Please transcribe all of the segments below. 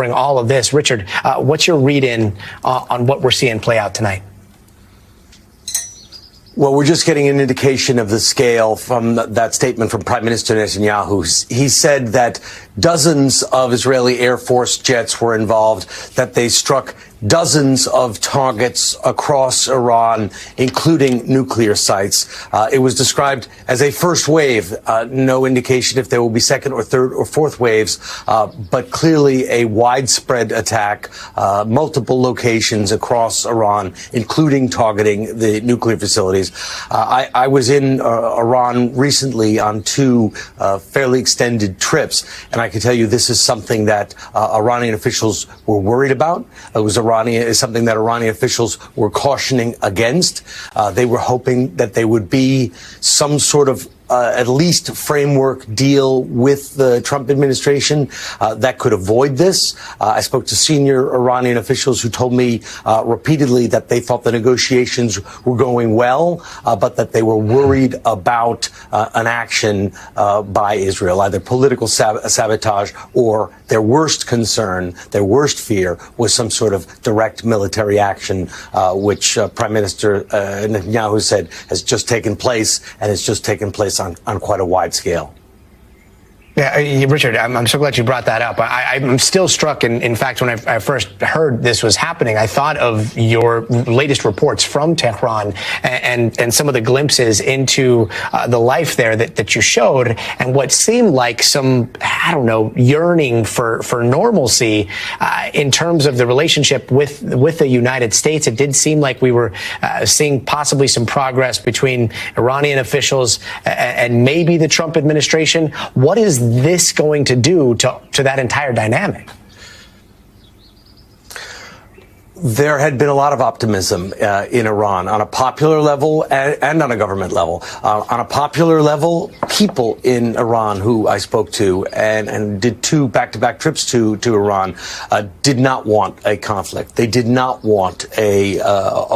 all of this. Richard, what's your read in on what we're seeing play out tonight? Well, we're just getting an indication of the scale from that statement from Prime Minister Netanyahu. He said that dozens of Israeli Air Force jets were involved, that they struck dozens of targets across Iran, including nuclear sites. It was described as a first wave. No indication if there will be second or third or fourth waves, but clearly a widespread attack, multiple locations across Iran, including targeting the nuclear facilities. I was in Iran recently on two fairly extended trips, and I can tell you this is something that Iranian officials were worried about. It was something that Iranian officials were cautioning against. They were hoping that there would be some sort of at least framework deal with the Trump administration that could avoid this. I spoke to senior Iranian officials who told me repeatedly that they thought the negotiations were going well, but that they were worried about an action by Israel, either political sabotage or their worst concern, their worst fear was some sort of direct military action, which Prime Minister Netanyahu said has just taken place and has just taken place on quite a wide scale. Yeah, Richard, I'm so glad you brought that up. I'm still struck. In fact, when I first heard this was happening, I thought of your latest reports from Tehran and some of the glimpses into the life there that you showed, and what seemed like some, I don't know, yearning for normalcy in terms of the relationship with the United States. It did seem like we were seeing possibly some progress between Iranian officials and maybe the Trump administration. What is this going to do to that entire dynamic? There had been a lot of optimism in Iran on a popular level and on a government level. On a popular level, people in Iran who I spoke to and did two back-to-back trips to Iran did not want a conflict. They did not want a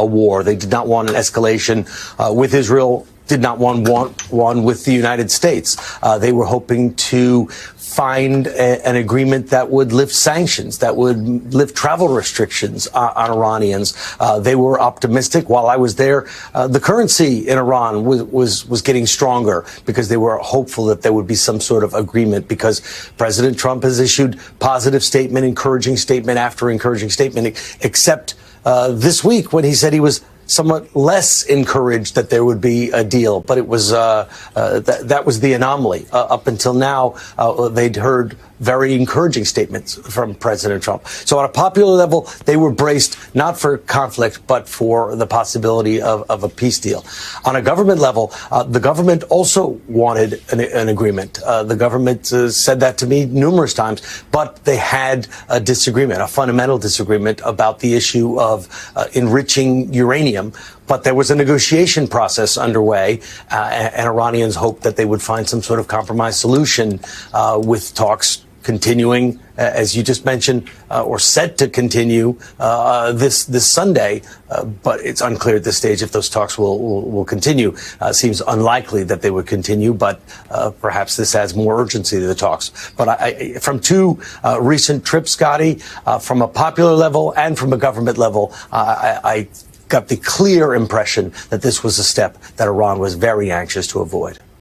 war. They did not want an escalation with Israel. Did not want one with the United States. They were hoping to find an agreement that would lift sanctions, that would lift travel restrictions on Iranians. They were optimistic. While I was there, the currency in Iran was getting stronger because they were hopeful that there would be some sort of agreement, because President Trump has issued positive statement, encouraging statement after encouraging statement, except this week when he said he was somewhat less encouraged that there would be a deal. But it was that was the anomaly. Up until now, they'd heard very encouraging statements from President Trump. So on a popular level, they were braced not for conflict, but for the possibility of a peace deal. On a government level, the government also wanted an agreement. The government said that to me numerous times, but they had a disagreement, a fundamental disagreement about the issue of enriching uranium. But there was a negotiation process underway, and Iranians hoped that they would find some sort of compromise solution with talks continuing, as you just mentioned, or set to continue this Sunday. But it's unclear at this stage if those talks will continue. Seems unlikely that they would continue, but perhaps this adds more urgency to the talks. But from two recent trips, Scotty, from a popular level and from a government level, I got the clear impression that this was a step that Iran was very anxious to avoid.